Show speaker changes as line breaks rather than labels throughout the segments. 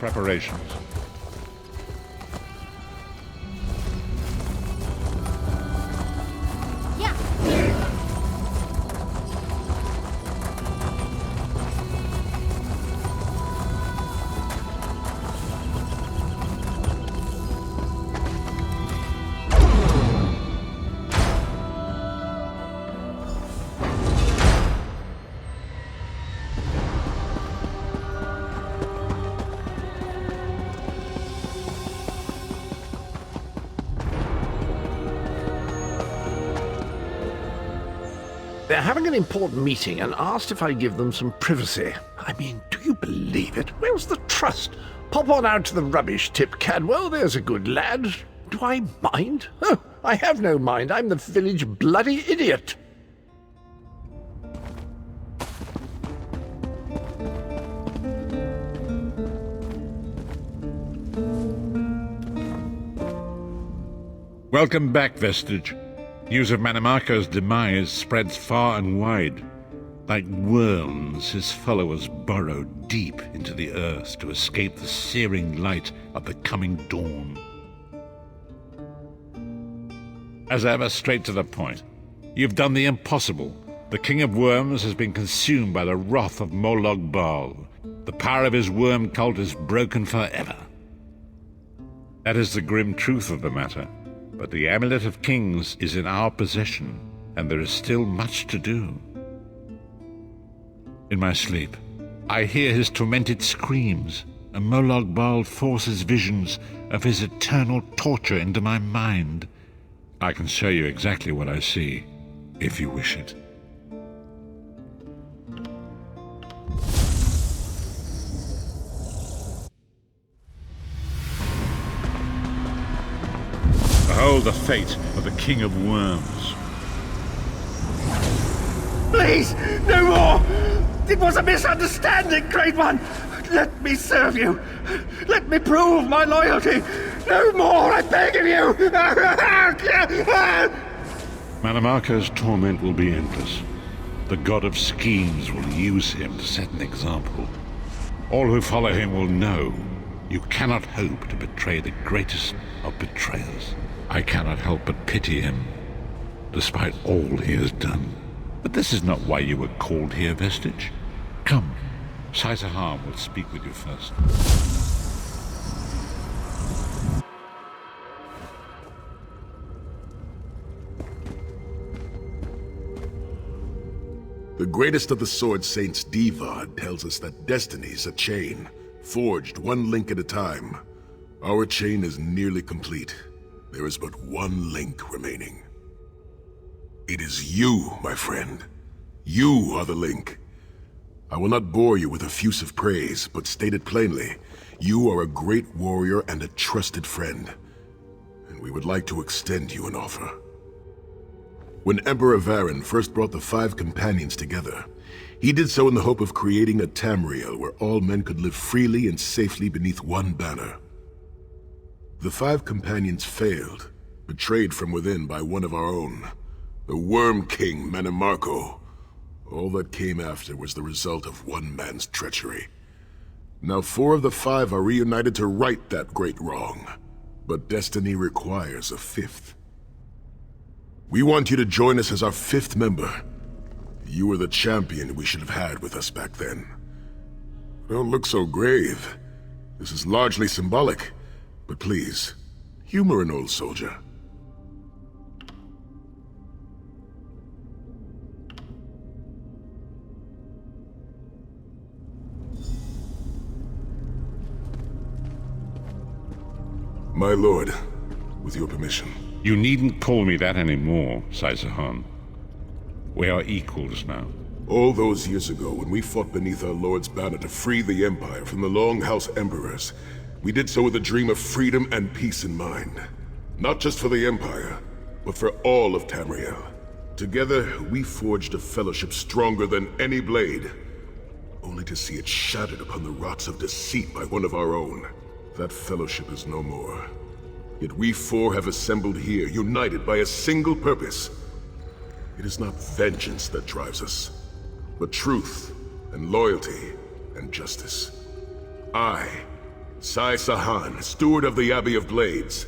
preparations.
Yeah.
They're having an important meeting and asked if I give them some privacy. I mean, do you believe it? Where's the trust? Pop on out to the rubbish tip, Cadwell. There's a good lad. Do I mind? Oh, I have no mind. I'm the village bloody idiot.
Welcome back, Vestige. News of Mannimarco's demise spreads far and wide. Like worms, his followers burrow deep into the earth to escape the searing light of the coming dawn. As ever, straight to the point. You've done the impossible. The King of Worms has been consumed by the wrath of Molag Bal. The power of his worm cult is broken forever. That is the grim truth of the matter. But the Amulet of Kings is in our possession, and there is still much to do. In my sleep, I hear his tormented screams, and Molag Bal forces visions of his eternal torture into my mind. I can show you exactly what I see, if you wish it. Behold the fate of the King of Worms.
Please, no more! It was a misunderstanding, Great One! Let me serve you! Let me prove my loyalty! No more, I beg of you!
Mannimarco's torment will be endless. The god of schemes will use him to set an example. All who follow him will know you cannot hope to betray the greatest of betrayers. I cannot help but pity him, despite all he has done. But this is not why you were called here, Vestige. Come, Saizaham will speak with you first.
The greatest of the Sword Saints, Divad, tells us that destiny's a chain, forged one link at a time. Our chain is nearly complete. There is but one link remaining. It is you, my friend. You are the link. I will not bore you with effusive praise, but state it plainly. You are a great warrior and a trusted friend, and we would like to extend you an offer. When Emperor Varen first brought the 5 companions together, he did so in the hope of creating a Tamriel where all men could live freely and safely beneath one banner. The 5 companions failed, betrayed from within by one of our own, the Worm King Mannimarco. All that came after was the result of one man's treachery. Now 4 of the 5 are reunited to right that great wrong, but destiny requires a 5th. We want you to join us as our 5th member. You were the champion we should have had with us back then. Don't look so grave. This is largely symbolic. But please, humor an old soldier. My lord, with your permission.
You needn't call me that anymore, Saizaham. We are equals now.
All those years ago, when we fought beneath our lord's banner to free the Empire from the Longhouse Emperors, we did so with a dream of freedom and peace in mind. Not just for the Empire, but for all of Tamriel. Together, we forged a fellowship stronger than any blade, only to see it shattered upon the rocks of deceit by one of our own. That fellowship is no more. Yet we 4 have assembled here, united by a single purpose. It is not vengeance that drives us, but truth and loyalty and justice. I, Sai Sahan, steward of the Abbey of Blades,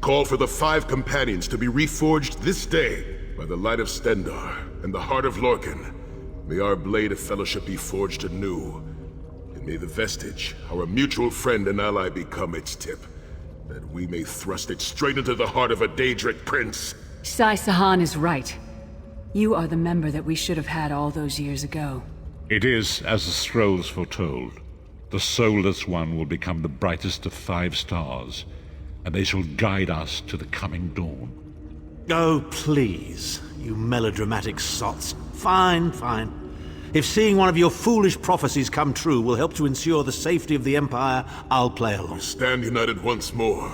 call for the 5 companions to be reforged this day by the light of Stendarr and the heart of Lorkhan. May our blade of fellowship be forged anew, and may the vestige, our mutual friend and ally, become its tip, that we may thrust it straight into the heart of a Daedric prince.
Sai Sahan is right. You are the member that we should have had all those years ago.
It is as the scrolls foretold. The soulless one will become the brightest of 5 stars, and they shall guide us to the coming dawn.
Oh, please, you melodramatic sots. Fine, fine. If seeing one of your foolish prophecies come true will help to ensure the safety of the Empire, I'll play along.
Stand united once more.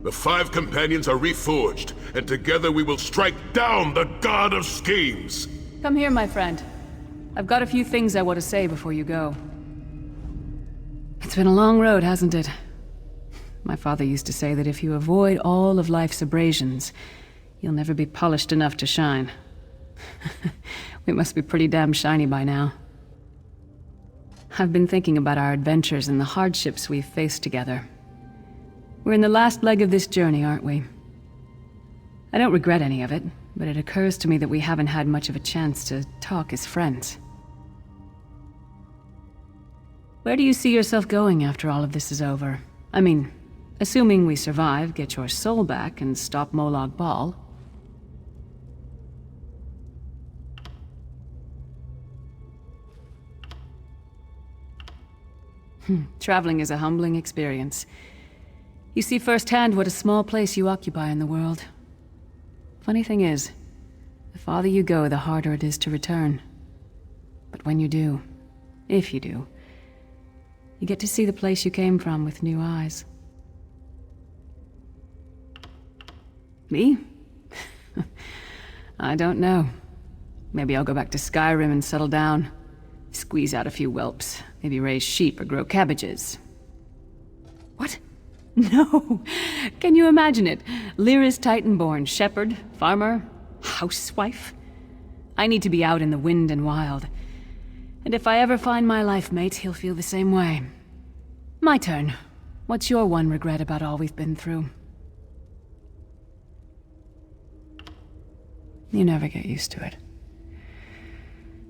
The 5 companions are reforged, and together we will strike down the God of Schemes!
Come here, my friend. I've got a few things I want to say before you go. It's been a long road, hasn't it? My father used to say that if you avoid all of life's abrasions, you'll never be polished enough to shine. We must be pretty damn shiny by now. I've been thinking about our adventures and the hardships we've faced together. We're in the last leg of this journey, aren't we? I don't regret any of it, but it occurs to me that we haven't had much of a chance to talk as friends. Where do you see yourself going after all of this is over? I mean, assuming we survive, get your soul back, and stop Molag Bal. Traveling is a humbling experience. You see firsthand what a small place you occupy in the world. Funny thing is, the farther you go, the harder it is to return. But when you do, if you do, you get to see the place you came from with new eyes. Me? I don't know. Maybe I'll go back to Skyrim and settle down. Squeeze out a few whelps. Maybe raise sheep or grow cabbages. What? No! Can you imagine it? Lyris Titanborn, shepherd, farmer, housewife? I need to be out in the wind and wild. And if I ever find my life mate, he'll feel the same way. My turn. What's your one regret about all we've been through? You never get used to it.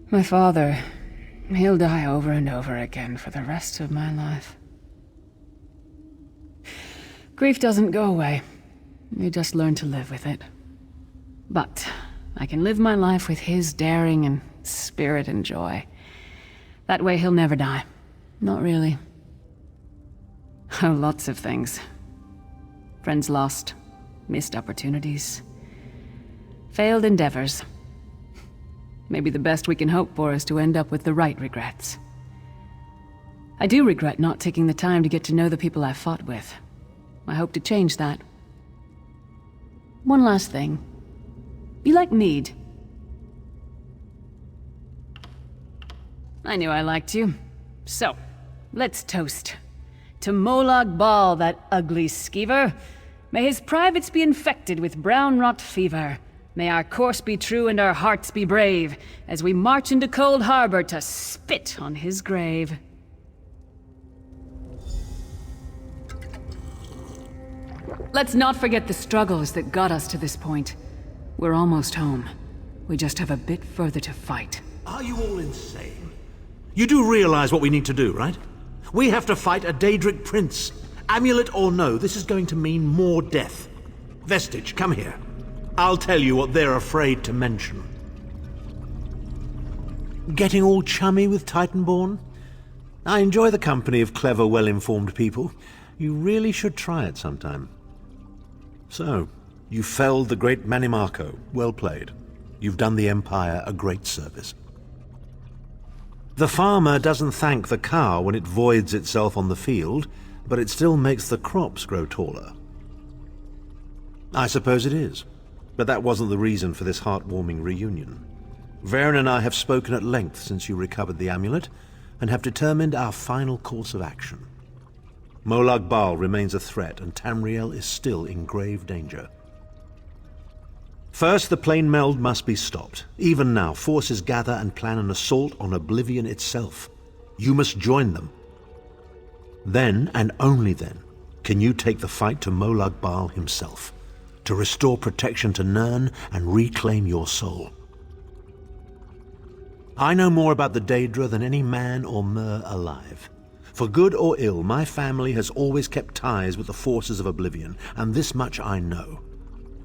My father, he'll die over and over again for the rest of my life. Grief doesn't go away. You just learn to live with it. But I can live my life with his daring and spirit and joy. That way he'll never die. Not really. Oh, lots of things. Friends lost, missed opportunities, failed endeavors. Maybe the best we can hope for is to end up with the right regrets. I do regret not taking the time to get to know the people I fought with. I hope to change that. One last thing. You like mead? I knew I liked you. So, let's toast. To Molag Bal, that ugly skeever. May his privates be infected with brown rot fever. May our course be true and our hearts be brave, as we march into Cold Harbor to spit on his grave. Let's not forget the struggles that got us to this point. We're almost home. We just have a bit further to fight.
Are you all insane? You do realize what we need to do, right? We have to fight a Daedric prince. Amulet or no, this is going to mean more death. Vestige, come here. I'll tell you what they're afraid to mention. Getting all chummy with Titanborn? I enjoy the company of clever, well-informed people. You really should try it sometime. So, you felled the great Manimarco. Well played. You've done the Empire a great service. The farmer doesn't thank the cow when it voids itself on the field, but it still makes the crops grow taller. I suppose it is, but that wasn't the reason for this heartwarming reunion. Varen and I have spoken at length since you recovered the amulet, and have determined our final course of action. Molag Bal remains a threat, and Tamriel is still in grave danger. First, the plane meld must be stopped. Even now, forces gather and plan an assault on Oblivion itself. You must join them. Then, and only then, can you take the fight to Molag Bal himself, to restore protection to Nirn and reclaim your soul. I know more about the Daedra than any man or mer alive. For good or ill, my family has always kept ties with the forces of Oblivion, and this much I know.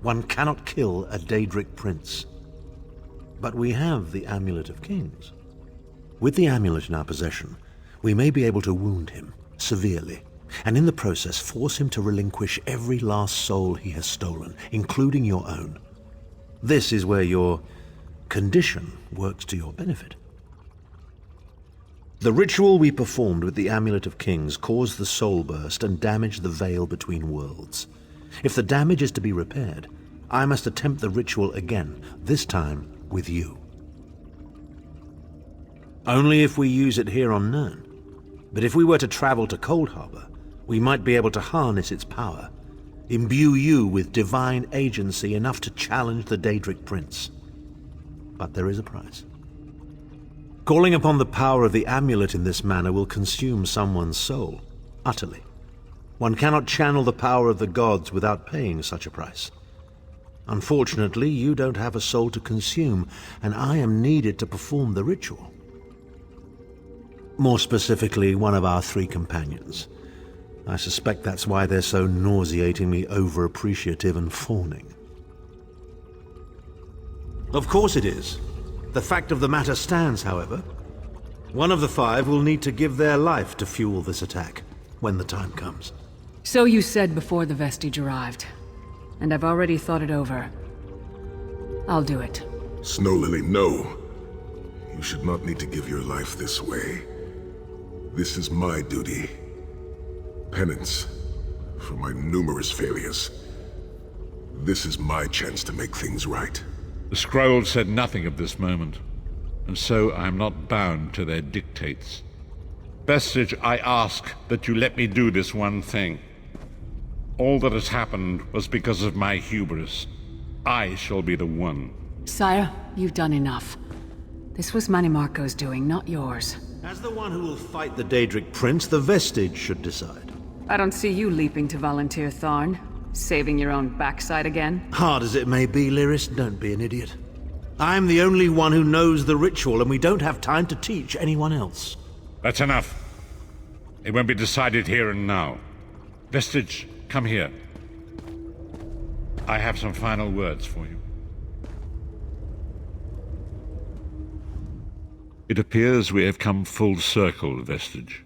One cannot kill a Daedric prince. But we have the Amulet of Kings. With the amulet in our possession, we may be able to wound him severely, and in the process force him to relinquish every last soul he has stolen, including your own. This is where your condition works to your benefit. The ritual we performed with the Amulet of Kings caused the soul burst and damaged the veil between worlds. If the damage is to be repaired, I must attempt the ritual again, this time with you. Only if we use it here on Nirn. But if we were to travel to Coldharbour, we might be able to harness its power, imbue you with divine agency enough to challenge the Daedric Prince. But there is a price. Calling upon the power of the amulet in this manner will consume someone's soul, utterly. One cannot channel the power of the gods without paying such a price. Unfortunately, you don't have a soul to consume, and I am needed to perform the ritual. More specifically, one of our 3 companions. I suspect that's why they're so nauseatingly over-appreciative and fawning. Of course it is. The fact of the matter stands, however. One of the 5 will need to give their life to fuel this attack, when the time comes.
So you said before the vestige arrived, and I've already thought it over. I'll do it.
Snow Lily, no. You should not need to give your life this way. This is my duty. Penance for my numerous failures. This is my chance to make things right.
The scroll said nothing of this moment, and so I am not bound to their dictates. Vestige, I ask that you let me do this one thing. All that has happened was because of my hubris. I shall be the one.
Sire, you've done enough. This was Manimarco's doing, not yours.
As the one who will fight the Daedric Prince, the Vestige should decide.
I don't see you leaping to volunteer, Tharn. Saving your own backside again.
Hard as it may be, Lyris, don't be an idiot. I'm the only one who knows the ritual, and we don't have time to teach anyone else.
That's enough. It won't be decided here and now. Vestige, come here. I have some final words for you. It appears we have come full circle, Vestige.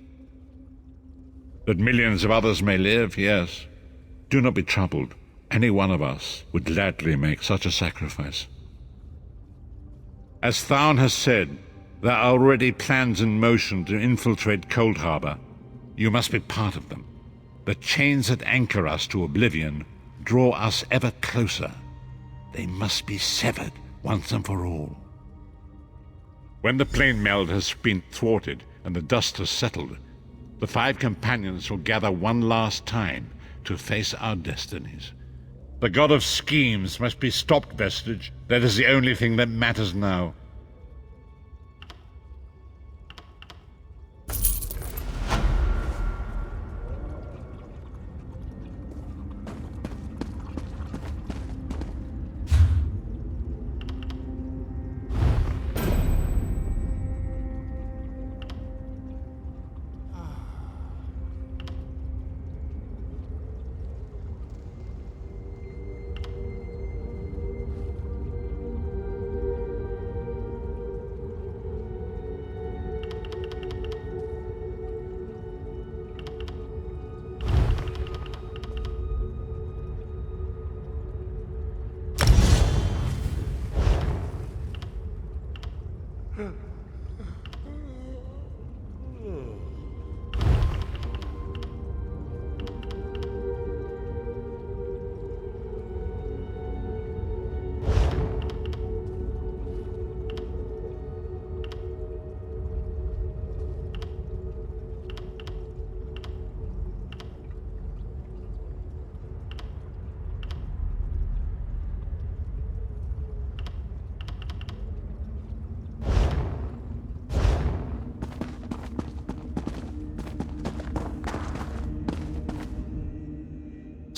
That millions of others may live, yes. Do not be troubled. Any one of us would gladly make such a sacrifice. As Tharn has said, there are already plans in motion to infiltrate Coldharbour. You must be part of them. The chains that anchor us to oblivion draw us ever closer. They must be severed once and for all. When the plane meld has been thwarted and the dust has settled, the 5 companions will gather one last time to face our destinies. The god of schemes must be stopped, Vestige. That is the only thing that matters now.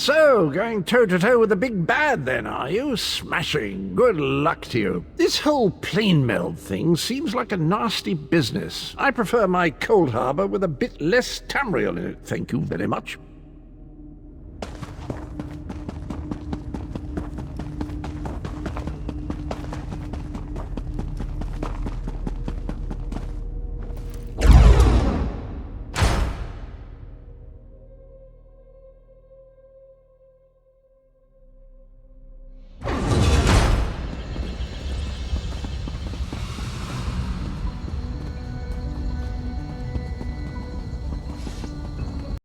So, going toe-to-toe with the big bad then, are you? Smashing. Good luck to you. This whole plane meld thing seems like a nasty business. I prefer my Cold Harbor with a bit less Tamriel in it, thank you very much.